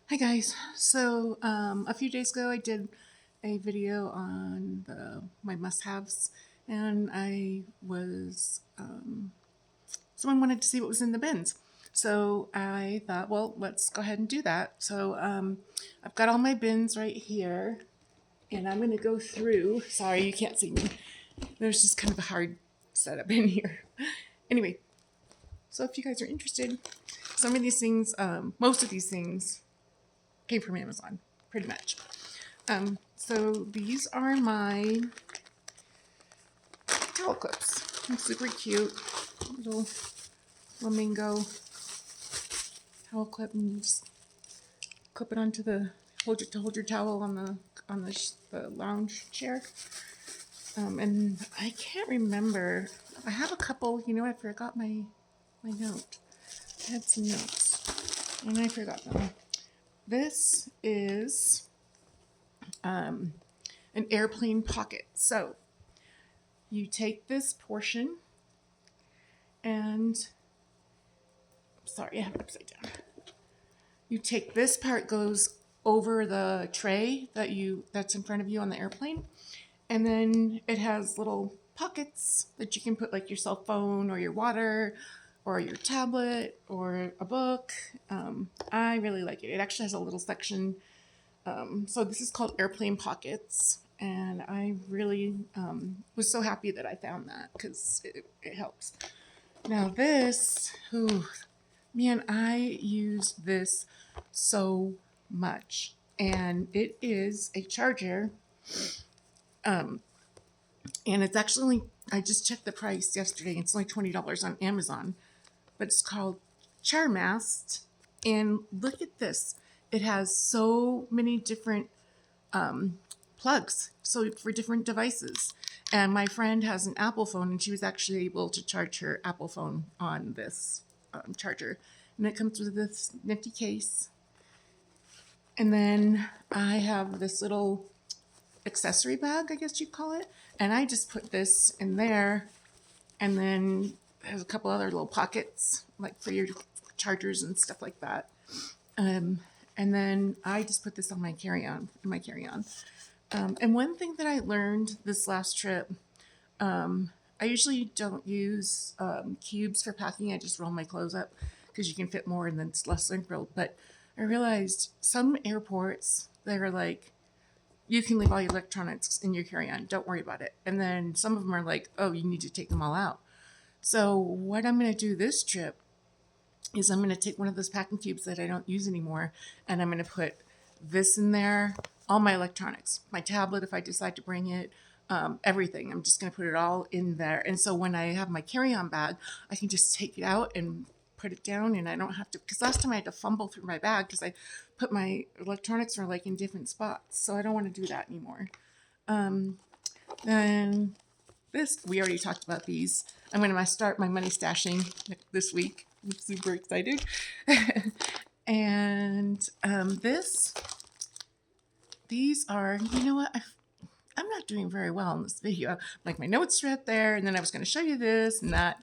Hi guys. So a few days ago I did a video on my must-haves, and I was someone wanted to see what was in the bins. So I thought, well, let's go ahead and do that. So I've got all my bins right here, and I'm going to go through. Sorry, you can't see me. There's just kind of a hard setup in here. Anyway, so if you guys are interested, some of these things, most of these things came from Amazon, pretty much. So these are my towel clips. They're super cute. Little flamingo towel clip, and you just clip it onto the hold your towel on the lounge chair. And I can't remember. I have a couple. You know, I forgot my note. I had some notes, and I forgot them. This is an airplane pocket. So you take this portion and, sorry, I have it upside down. You take this part, goes over the tray that's in front of you on the airplane, and then it has little pockets that you can put like your cell phone or your water or your tablet or a book. I really like it. It actually has a little section. So this is called airplane pockets, and I really was so happy that I found that because it helps. Now this, ooh, man, I use this so much, and it is a charger, and it's actually, I just checked the price yesterday. It's only $20 on Amazon, but it's called Charmast, and look at this. It has so many different plugs, so for different devices. And my friend has an Apple phone, and she was actually able to charge her Apple phone on this charger. And it comes with this nifty case. And then I have this little accessory bag, I guess you'd call it. And I just put this in there, and then there's a couple other little pockets, like for your chargers and stuff like that. And then I just put this on my carry-on, and one thing that I learned this last trip, I usually don't use cubes for packing. I just roll my clothes up because you can fit more and then it's less wrinkled. But I realized some airports, they're like, you can leave all your electronics in your carry-on. Don't worry about it. And then some of them are like, oh, you need to take them all out. So what I'm going to do this trip is I'm going to take one of those packing cubes that I don't use anymore, and I'm going to put this in there, all my electronics, my tablet if I decide to bring it, everything. I'm just going to put it all in there. And so when I have my carry-on bag, I can just take it out and put it down, and I don't have to, because last time I had to fumble through my bag because I put my electronics are like in different spots. So I don't want to do that anymore. Then this, we already talked about these. I'm going to start my money stashing this week. I'm super excited. And these are, you know what? I'm not doing very well in this video. Like, my notes are right there, and then I was going to show you this and that.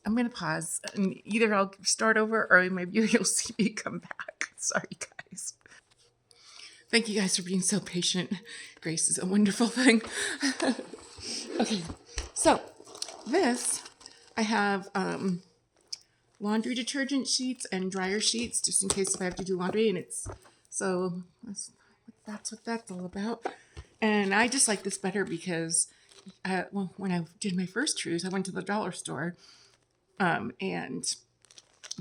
I'm going to pause, and either I'll start over or maybe you'll see me come back. Sorry, guys. Thank you guys for being so patient. Grace is a wonderful thing. Okay, so this, I have laundry detergent sheets and dryer sheets just in case if I have to do laundry, and so that's what that's all about. And I just like this better because when I did my first cruise, I went to the dollar store, and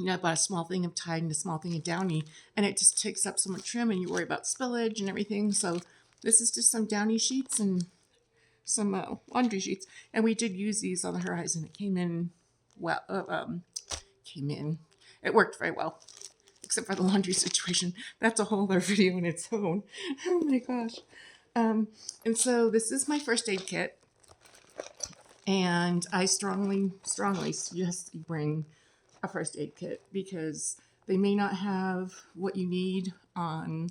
I bought a small thing of Tide and a small thing of Downy, and it just takes up so much trim, and you worry about spillage and everything. So this is just some Downy sheets and some laundry sheets, and we did use these on the Horizon. It came in well. It worked very well, except for the laundry situation. That's a whole other video in its own. Oh my gosh. And so this is my first aid kit, and I strongly suggest you bring a first aid kit because they may not have what you need on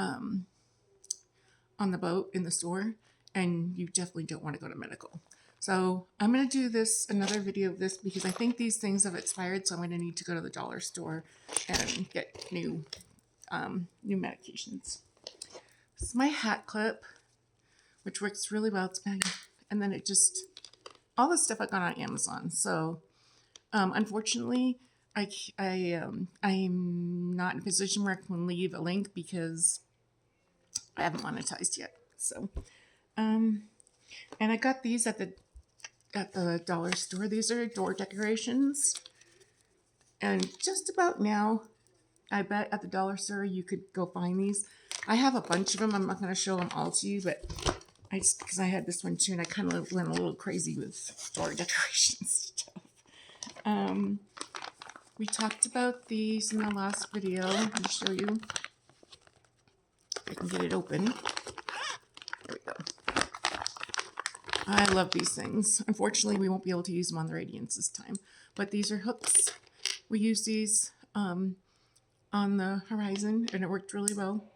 the boat in the store, and you definitely don't want to go to medical. So I'm going to do another video of this because I think these things have expired, so I'm going to need to go to the dollar store and get new new medications. This is my hat clip, which works really well. It's magnetic. And then it just, all this stuff I got on Amazon. So unfortunately, I'm not in a position where I can leave a link because I haven't monetized yet. So, and I got these at the dollar store. These are door decorations. And just about now, I bet at the dollar store you could go find these. I have a bunch of them. I'm not going to show them all to you, but because I had this one too, and I kind of went a little crazy with door decoration stuff. We talked about these in the last video. Let me show you. I can get it open. There we go. I love these things. Unfortunately, we won't be able to use them on the Radiance this time. But these are hooks. We use these on the horizon, and it worked really well.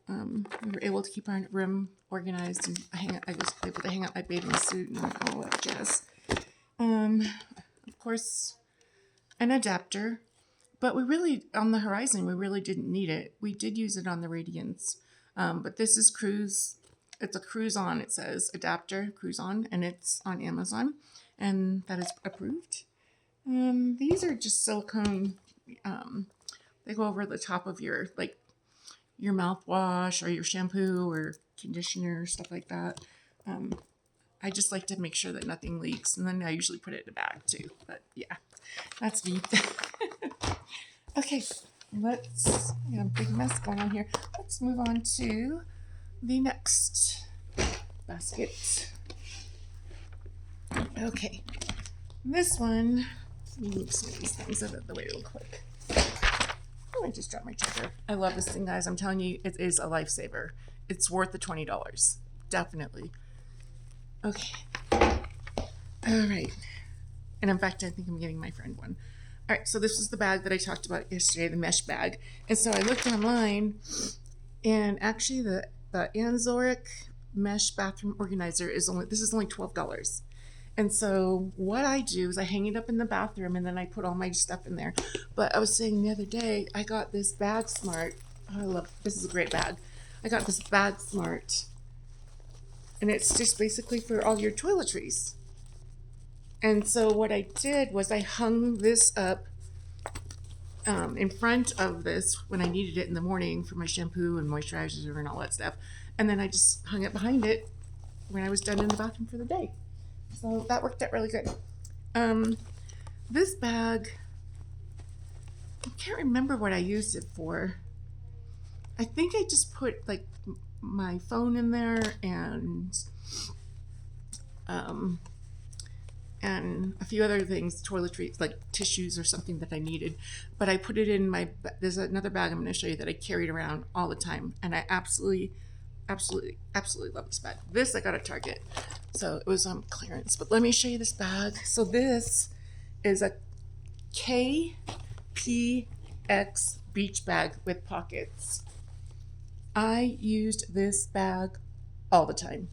We were able to keep our room organized, and I was able to hang out my bathing suit and all that jazz. Of course, an adapter. But we really, on the horizon, we really didn't need it. We did use it on the Radiance. But this is Cruise. It's a Cruise On, it says, adapter, Cruise On, and it's on Amazon. And that is approved. These are just silicone. They go over the top of your mouthwash or your shampoo or conditioner, stuff like that. I just like to make sure that nothing leaks. And then I usually put it in a bag too. But yeah, that's me. Okay, let's, a big mess going on here. Let's move on to the next basket. Okay, this one, let me move some of these things out of the way real quick. Oh, I just dropped my charger. I love this thing, guys. I'm telling you, it is a lifesaver. It's worth the $20. Definitely. Okay. All right. And in fact, I think I'm getting my friend one. All right, so this was the bag that I talked about yesterday, the mesh bag. And so I looked online, and actually the Anzoric mesh bathroom organizer is only $12. And so what I do is I hang it up in the bathroom, and then I put all my stuff in there. But I was saying the other day, I got this Bag Smart. Oh, I love this is a great bag. I got this Bag Smart, and it's just basically for all your toiletries. And so what I did was I hung this up in front of this when I needed it in the morning for my shampoo and moisturizer and all that stuff. And then I just hung it behind it when I was done in the bathroom for the day. So that worked out really good. This bag, I can't remember what I used it for. I think I just put like my phone in there and a few other things, toiletries, like tissues or something that I needed. But I put it in there's another bag I'm going to show you that I carried around all the time. And I absolutely love this bag. This I got at Target. So it was on clearance. But let me show you this bag. So this is a KPX beach bag with pockets. I used this bag all the time.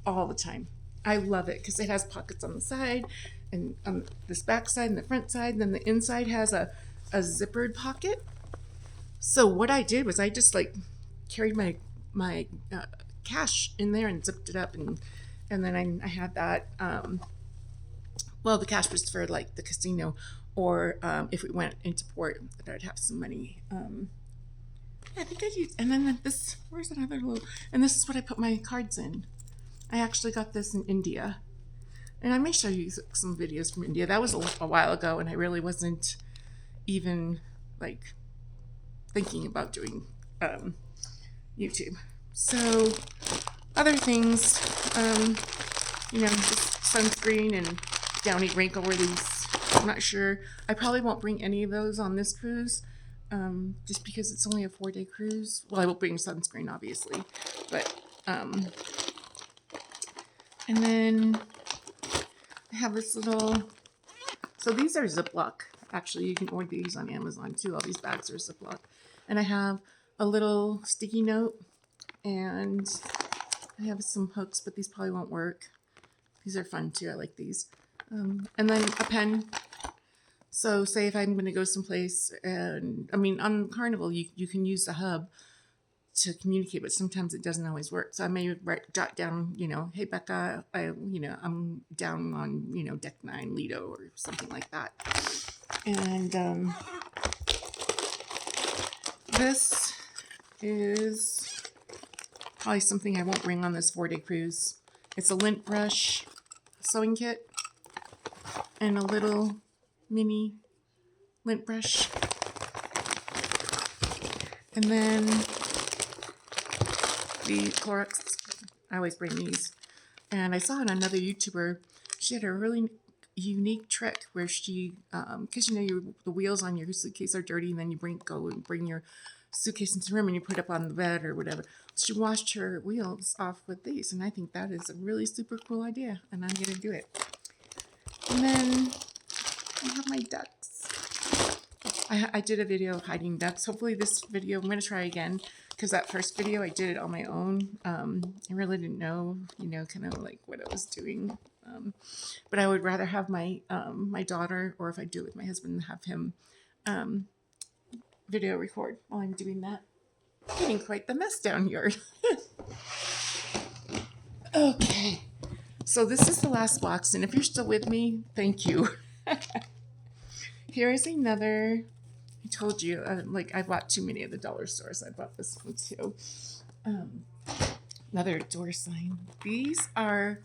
All the time. I love it because it has pockets on the side and on this back side and the front side. And then the inside has a zippered pocket. So what I did was I just carried my cash in there and zipped it up, and then I had that. The cash was for like the casino, or if we went into port, that I'd have some money. I think I used, and then this. Where's another little? And this is what I put my cards in. I actually got this in India, and I may show you some videos from India. That was a while ago, and I really wasn't even thinking about doing YouTube. So other things, just sunscreen and Downy wrinkle release. I'm not sure. I probably won't bring any of those on this cruise, just because it's only a 4-day cruise. Well, I will bring sunscreen, obviously, but and then I have this little. So these are Ziploc. Actually, you can order these on Amazon too. All these bags are Ziploc, and I have a little sticky note, and I have some hooks, but these probably won't work. These are fun too. I like these. And then a pen. So say if I'm going to go someplace, and I mean on Carnival you can use the hub to communicate, but sometimes it doesn't always work. So I may jot down, hey Becca, I'm down on deck 9 Lido or something like that. And this is probably something I won't bring on this 4-day cruise. It's a lint brush sewing kit and a little mini lint brush. And then the Clorox, I always bring these. And I saw on another YouTuber, she had a really unique trick where she, because the wheels on your suitcase are dirty, and then you go and bring your suitcase into the room and you put it up on the bed or whatever. She washed her wheels off with these, and I think that is a really super cool idea, and I'm going to do it. And then I have my ducks. I did a video of hiding ducks. Hopefully this video, I'm going to try again, because that first video I did it on my own. I really didn't know, kind of like what I was doing. But I would rather have my my daughter, or if I do it with my husband, have him video record while I'm doing that. Getting quite the mess down here. Okay, so this is the last box, and if you're still with me, thank you. Here is another. I told you, I bought too many of the dollar stores. I bought this one too. Another door sign. These are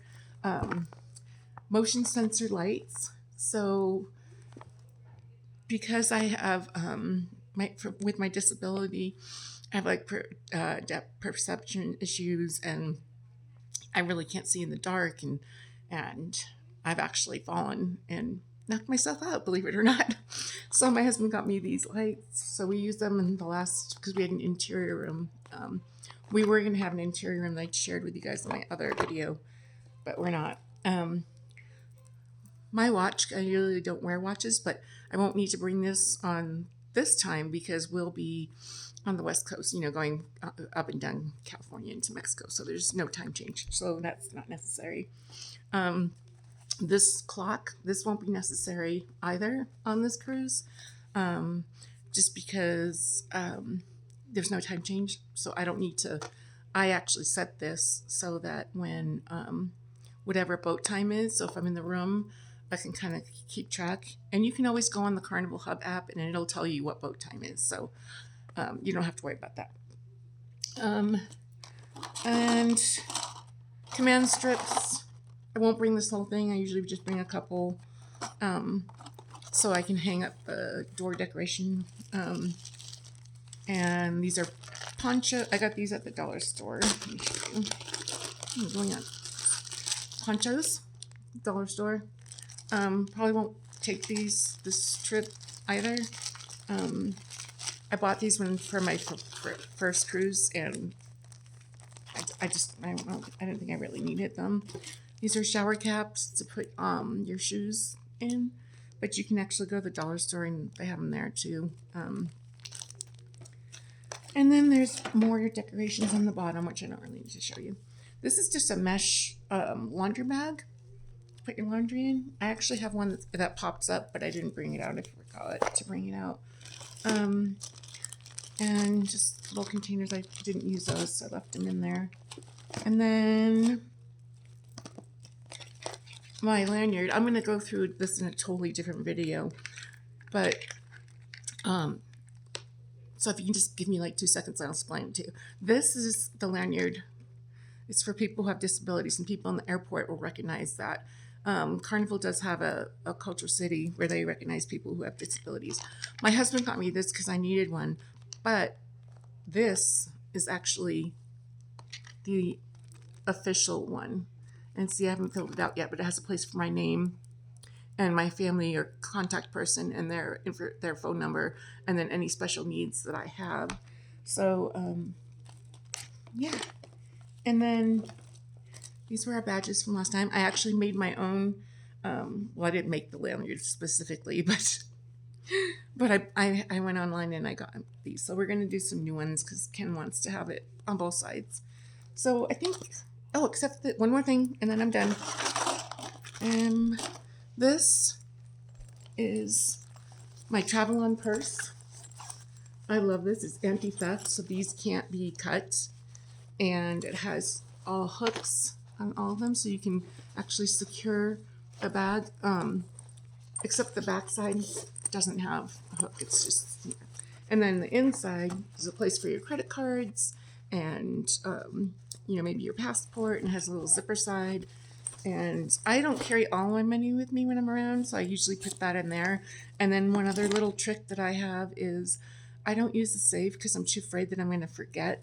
motion sensor lights. So because I have with my disability, I have depth perception issues, and I really can't see in the dark, and I've actually fallen and knocked myself out, believe it or not. So my husband got me these lights. So we used them in the last, because we had an interior room. We were going to have an interior room that I shared with you guys in my other video, but we're not. My watch, I usually don't wear watches, but I won't need to bring this on this time because we'll be on the West Coast, going up and down California into Mexico. So there's no time change. So that's not necessary. This clock, this won't be necessary either on this cruise, just because there's no time change. So I don't need to, I actually set this so that when whatever boat time is, so if I'm in the room, I can kind of keep track. And you can always go on the Carnival Hub app and it'll tell you what boat time is. So you don't have to worry about that. And command strips. I won't bring this whole thing. I usually just bring a couple so I can hang up the door decoration. And these are poncho. I got these at the dollar store. Let me show you. What's going on? Ponchos, dollar store. Probably won't take these this trip either. I bought these for my first cruise, and I don't know. I don't think I really needed them. These are shower caps to put your shoes in, but you can actually go to the dollar store and they have them there too. And then there's more decorations on the bottom, which I don't really need to show you. This is just a mesh laundry bag to put your laundry in. I actually have one that pops up, but I didn't bring it out. I forgot to bring it out. And just little containers. I didn't use those, so I left them in there. And then my lanyard. I'm going to go through this in a totally different video, but so if you can just give me like 2 seconds, I'll explain it to you. This is the lanyard. It's for people who have disabilities, and people in the airport will recognize that. Carnival does have a culture city where they recognize people who have disabilities. My husband got me this because I needed one, but this is actually the official one. And see, I haven't filled it out yet, but it has a place for my name and my family or contact person and their phone number, and then any special needs that I have. So, yeah. And then these were our badges from last time. I actually made my own. Well, I didn't make the lanyard specifically, but I went online and I got these. So we're going to do some new ones because Ken wants to have it on both sides. So I think, except one more thing, and then I'm done. This is My travel-on purse. I love this. It's anti-theft, so these can't be cut. And it has all hooks on all of them, so you can actually secure a bag. Except the back side doesn't have a hook. It's just here. And then the inside is a place for your credit cards and maybe your passport, and has a little zipper side. And I don't carry all my money with me when I'm around, so I usually put that in there. And then one other little trick that I have is I don't use the safe because I'm too afraid that I'm going to forget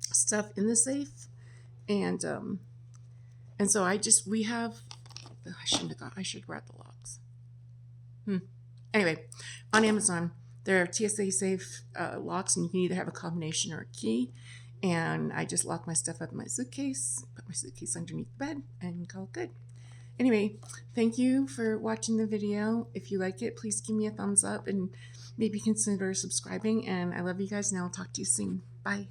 stuff in the safe. And so we have. I shouldn't have got. I should read the logs. Anyway, on Amazon, there are TSA safe locks, and you can either have a combination or a key. And I just lock my stuff up in my suitcase, put my suitcase underneath the bed, and call it good. Anyway, thank you for watching the video. If you like it, please give me a thumbs up and maybe consider subscribing. And I love you guys, and I'll talk to you soon. Bye.